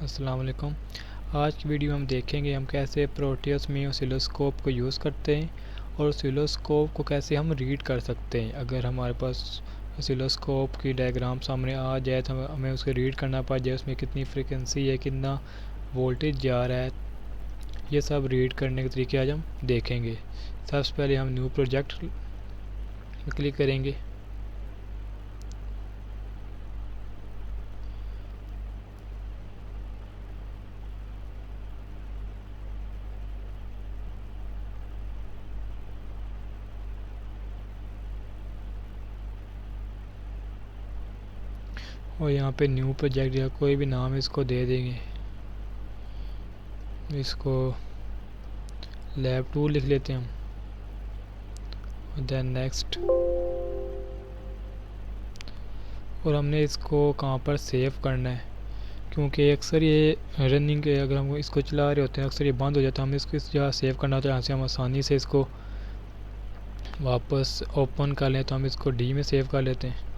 अस्सलाम वालेकुम। आज की वीडियो में हम देखेंगे हम कैसे प्रोटियस में ऑसिलोस्कोप को यूज़ करते हैं और ऑसिलोस्कोप को कैसे हम रीड कर सकते हैं। अगर हमारे पास ऑसिलोस्कोप की डायग्राम सामने आ जाए तो हमें उसको रीड करना पड़ जाए, उसमें कितनी फ्रिक्वेंसी है, कितना वोल्टेज जा रहा है, ये सब रीड करने के तरीके आज हम देखेंगे। सबसे पहले हम न्यू प्रोजेक्ट क्लिक करेंगे। और यहाँ पे न्यू प्रोजेक्ट या कोई भी नाम इसको दे देंगे। इसको लैब 2 लिख लेते हैं हम, और देन नेक्स्ट। और हमने इसको कहाँ पर सेव करना है, क्योंकि अक्सर ये रनिंग के अगर हम इसको चला रहे होते हैं अक्सर ये बंद हो जाता है। हमें इसको इस जगह सेव करना होता है, यहाँ से हम आसानी से इसको वापस ओपन कर लें। तो हम इसको डी में सेव कर लेते हैं।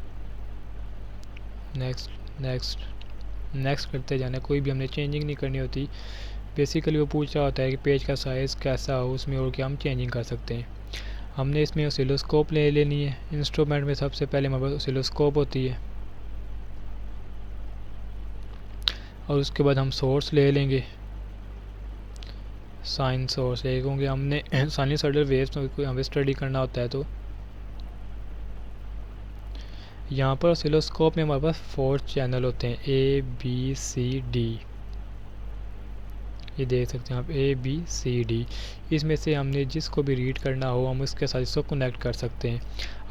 नेक्स्ट नेक्स्ट नेक्स्ट करते जाना, कोई भी हमने चेंजिंग नहीं करनी होती। बेसिकली वो पूछ रहा होता है कि पेज का साइज़ कैसा हो, उसमें और क्या हम चेंजिंग कर सकते हैं। हमने इसमें ऑसिलोस्कोप ले लेनी है। इंस्ट्रूमेंट में सबसे पहले हमारे पास ऑसिलोस्कोप होती है, और उसके बाद हम सोर्स ले लेंगे, साइन सोर्स ले क्योंकि हमने साइनसॉइडल वेव्स को हमें स्टडी करना होता है। तो यहाँ पर ऑसिलोस्कोप में हमारे पास 4 चैनल होते हैं, ए बी सी डी। ये देख सकते हैं आप, ए बी सी डी। इसमें से हमने जिसको भी रीड करना हो हम उसके साथ इसको कनेक्ट कर सकते हैं।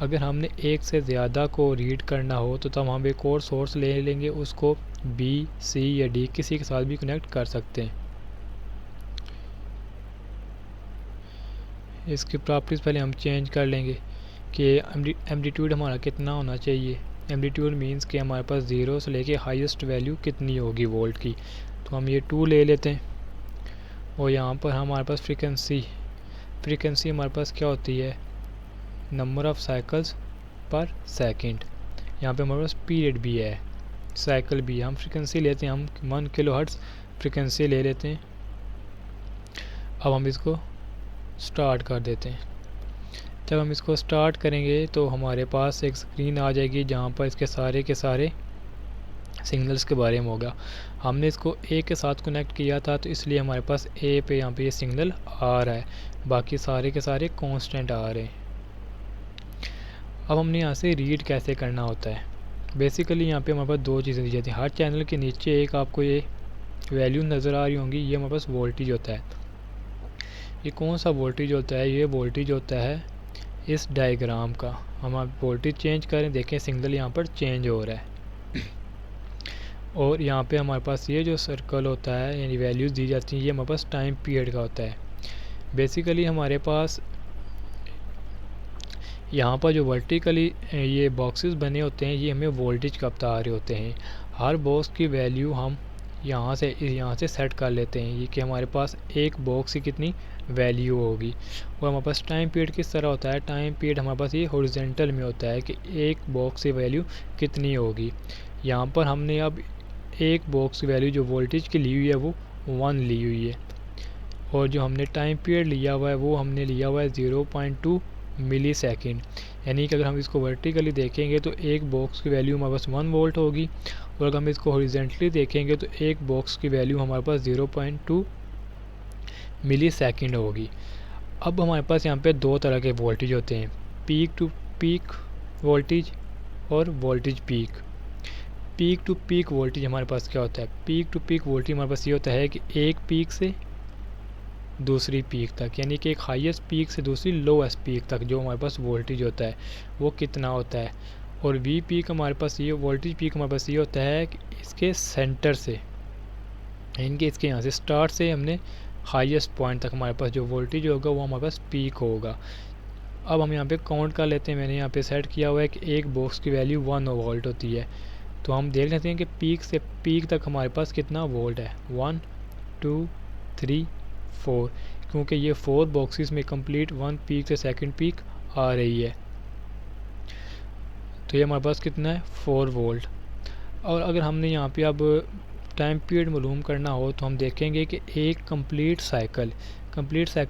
अगर हमने एक से ज़्यादा को रीड करना हो तो तब हम एक और सोर्स ले लेंगे, उसको बी सी या डी किसी के साथ भी कनेक्ट कर सकते हैं। इसकी प्रॉपर्टीज़ पहले हम चेंज कर लेंगे कि एम्पलीट्यूड हमारा कितना होना चाहिए। एम्पलीट्यूड मीन्स कि हमारे पास 0 से लेके हाईएस्ट वैल्यू कितनी होगी वोल्ट की। तो हम ये 2 ले लेते हैं। और यहाँ पर हमारे पास फ्रीक्वेंसी हमारे पास क्या होती है, नंबर ऑफ़ साइकिल्स पर सेकंड। यहाँ पे हमारे पास पीरियड भी है, साइकिल भी है। हम फ्रीक्वेंसी लेते हैं, हम 1 किलोहर्ट्ज़ फ्रीक्वेंसी ले लेते हैं। अब हम इसको स्टार्ट कर देते हैं। जब हम इसको स्टार्ट करेंगे तो हमारे पास एक स्क्रीन आ जाएगी जहाँ पर इसके सारे के सारे सिग्नल्स के बारे में होगा। हमने इसको ए के साथ कनेक्ट किया था तो इसलिए हमारे पास ए पे यहाँ पे ये सिग्नल आ रहा है, बाकी सारे के सारे कांस्टेंट आ रहे हैं। अब हमने यहाँ से रीड कैसे करना होता है। बेसिकली यहाँ पे हमारे पास 2 चीज़ें दी जाती हैं। हर चैनल के नीचे एक आपको ये वैल्यू नज़र आ रही होंगी, ये हमारे पास वोल्टेज होता है। ये कौन सा वोल्टेज होता है, ये वोल्टेज होता है इस डायग्राम का। हम आप वोल्टेज चेंज करें, देखें सिग्नल यहाँ पर चेंज हो रहा है। और यहाँ पे हमारे पास ये जो सर्कल होता है यानी वैल्यूज़ दी जाती हैं, ये हमारे पास टाइम पीरियड का होता है। बेसिकली हमारे पास यहाँ पर जो वर्टिकली ये बॉक्सेस बने होते हैं ये हमें वोल्टेज का बता रहे होते हैं। हर बॉक्स की वैल्यू हम यहाँ से सेट कर लेते हैं, ये कि हमारे पास एक बॉक्स की कितनी वैल्यू होगी। और हमारे पास टाइम पीरियड किस तरह होता है, टाइम पीरियड हमारे पास ये हॉरिजॉन्टल में होता है कि एक बॉक्स की वैल्यू कितनी होगी। यहाँ पर हमने अब एक बॉक्स की वैल्यू जो वोल्टेज की ली हुई है वो 1 ली हुई है, और जो हमने टाइम पीरियड लिया हुआ है वो हमने लिया हुआ है 0.2 मिली सेकेंड। यानी कि अगर हम इसको वर्टिकली देखेंगे तो एक बॉक्स की वैल्यू हमारे पास 1 वोल्ट होगी, और अगर हम इसको हॉरिजॉन्टली देखेंगे तो एक बॉक्स की वैल्यू हमारे पास 0.2 मिली सेकेंड होगी। अब हमारे पास यहाँ पे 2 तरह के वोल्टेज होते हैं, पीक टू पीक वोल्टेज और voltage peak. Peak to peak voltage हमारे पास क्या होता है, पीक टू पीक वोल्टेज हमारे पास ये होता है कि एक पीक से दूसरी पीक तक, यानी कि एक हाईएस्ट पीक से दूसरी लोएस्ट पीक तक जो हमारे पास वोल्टेज होता है वो कितना होता है। और वी पीक हमारे पास ये वोल्टेज पीक हमारे पास ये होता है कि इसके सेंटर से, यानी इसके यहाँ से स्टार्ट से हमने हाईएस्ट पॉइंट तक हमारे पास जो वोल्टेज होगा वो हमारे पास पीक होगा। अब हम यहाँ पे काउंट कर लेते हैं। मैंने यहाँ पे सेट किया हुआ है कि एक बॉक्स की वैल्यू 1 वोल्ट होती है। तो हम देख लेते हैं कि पीक से पीक तक हमारे पास कितना वोल्ट है, 1 2 3 4, क्योंकि ये 4 बॉक्सेस में कंप्लीट 1 पीक से सेकंड पीक आ रही है। तो ये हमारे पास कितना है, 4 वोल्ट। और अगर हमने यहाँ पे अब टाइम पीरियड मालूम करना हो तो हम देखेंगे कि एक कंप्लीट साइकिल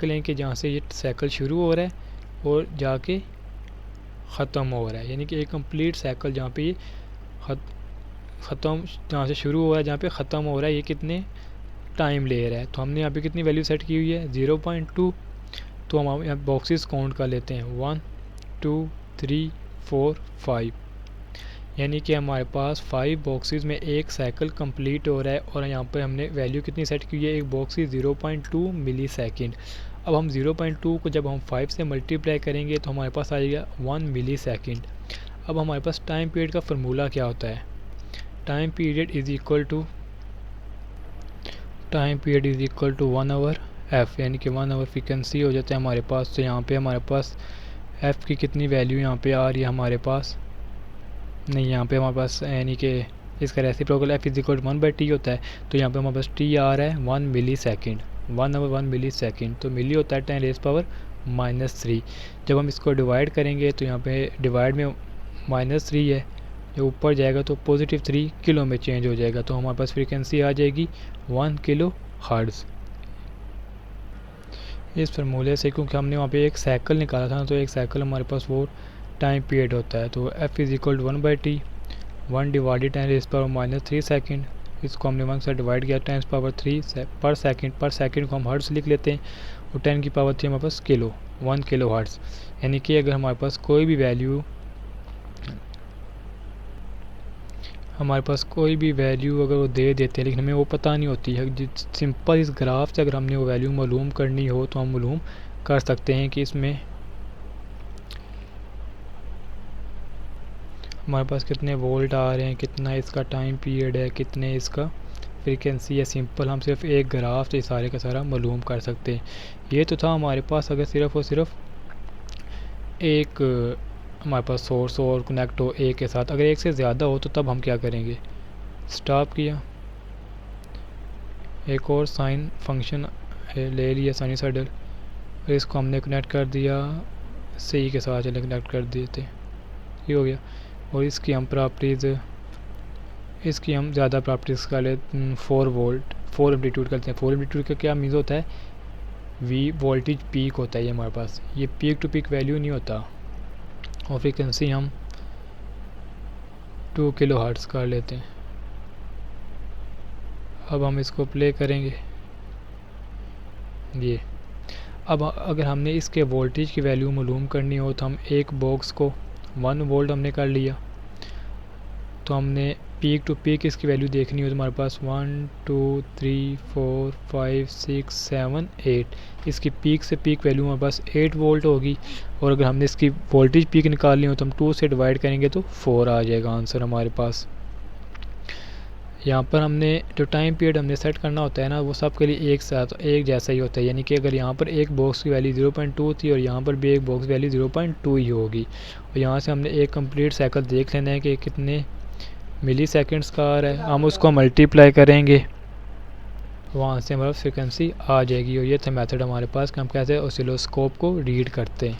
यानी कि जहाँ से ये साइकिल शुरू हो रहा है और जाके ख़त्म हो रहा है, यानी कि एक कंप्लीट साइकिल जहाँ पे ये ख़त्म, जहाँ से शुरू हो रहा है जहाँ पे ख़त्म हो रहा है, ये कितने टाइम ले रहा है। तो हमने यहाँ पे कितनी वैल्यू सेट की हुई है 0.2। तो हम यहाँ बॉक्सेस काउंट कर लेते हैं 1 2 3 4 5, यानी कि हमारे पास 5 बॉक्सेस में एक साइकिल कंप्लीट हो रहा है। और यहाँ पे हमने वैल्यू कितनी सेट की है, एक बॉक्स की 0.2 मिली सेकेंड। अब हम 0.2 को जब हम 5 से मल्टीप्लाई करेंगे तो हमारे पास आएगा 1 मिली सेकेंड। अब हमारे पास टाइम पीरियड का फार्मूला क्या होता है, time period is equal to 1 over f, यानी कि 1 आवर फ्रीक्वेंसी हो जाता है हमारे पास। तो यहाँ पे हमारे पास एफ़ की कितनी वैल्यू यहाँ पे आ रही है हमारे पास, नहीं यहाँ पे हमारे पास यानी कि इसका reciprocal F is equal 1/t होता है। तो यहाँ पे हमारे पास टी आ रहा है 1 मिली सेकेंड, 1 ओवर 1 मिली सेकेंड। तो मिली होता है 10⁻³ जब हम इसको डिवाइड करेंगे तो यहाँ पे डिवाइड में -3 है, जो ऊपर जाएगा तो +3 किलो में चेंज हो जाएगा। तो हमारे पास फ्रीक्वेंसी आ जाएगी 1 किलो हर्ट्ज़। इस फार्मूले से क्योंकि हमने वहाँ पे एक साइकिल निकाला था, तो एक साइकिल हमारे पास वो टाइम पीरियड होता है। तो f is equal to 1/t, 1 divided 10⁻³ second. इसको हमने 1 से डिवाइड किया 10⁻³ पर सेकेंड को हम हर्ट्ज़ लिख लेते हैं, और 10⁻³ हमारे पास किलो, 1 किलो हर्ट्ज़। यानी कि अगर हमारे पास कोई भी वैल्यू अगर वो दे देते हैं लेकिन हमें वो पता नहीं होती है, सिंपल इस ग्राफ से अगर हमने वो वैल्यू मालूम करनी हो तो हम मालूम कर सकते हैं कि इसमें हमारे पास कितने वोल्ट आ रहे हैं, कितना इसका टाइम पीरियड है, कितने इसका फ्रीक्वेंसी है। सिंपल हम सिर्फ एक ग्राफ से सारे का सारा मालूम कर सकते हैं। ये तो था हमारे पास अगर सिर्फ और सिर्फ एक हमारे पास सोर्स और कनेक्ट हो एक के साथ। अगर एक से ज़्यादा हो तो तब हम क्या करेंगे, स्टॉप किया, एक और साइन फंक्शन ले लिया साइनसॉइडल, और इसको हमने कनेक्ट कर दिया सी के साथ, चले कनेक्ट कर दिए थे, ये हो गया। और इसकी हम ज़्यादा प्रॉपर्टीज़ कर लेते 4 वोल्ट 4 एम्पलीट्यूड करते हैं। 4 एम्पलीट्यूड का क्या मीन्स होता है, वी वोल्टेज पीक होता है ये हमारे पास, ये पीक टू पीक वैल्यू नहीं होता। और फ्रीक्वेंसी हम 2 किलो हर्ट्ज़ कर लेते हैं। अब हम इसको प्ले करेंगे ये। अब अगर हमने इसके वोल्टेज की वैल्यू मालूम करनी हो तो हम एक बॉक्स को 1 वोल्ट हमने कर लिया, तो हमने पीक टू पीक इसकी वैल्यू देखनी हो तो हमारे पास 1 2 3 4 5 6 7 8, इसकी पीक से पीक वैल्यू हमारे पास 8 वोल्ट होगी। और अगर हमने इसकी वोल्टेज पीक निकालनी हो तो हम 2 से डिवाइड करेंगे तो 4 आ जाएगा आंसर हमारे पास। यहाँ पर हमने जो टाइम पीरियड हमने सेट करना होता है ना, वो सब के लिए एक जैसा ही होता है। यानी कि अगर यहाँ पर एक बॉक्स की वैल्यू 0.2 थी और यहाँ पर भी एक बॉक्स वैल्यू 0.2 ही होगी, और यहाँ से हमने एक कंप्लीट साइकिल देख लेना है कि कितने मिली सेकेंड्स का आ रहा है, हम उसको मल्टीप्लाई करेंगे, वहाँ से हमारा फ्रिक्वेंसी आ जाएगी। और ये था मेथड हमारे पास कि हम कैसे ऑसिलोस्कोप को रीड करते हैं।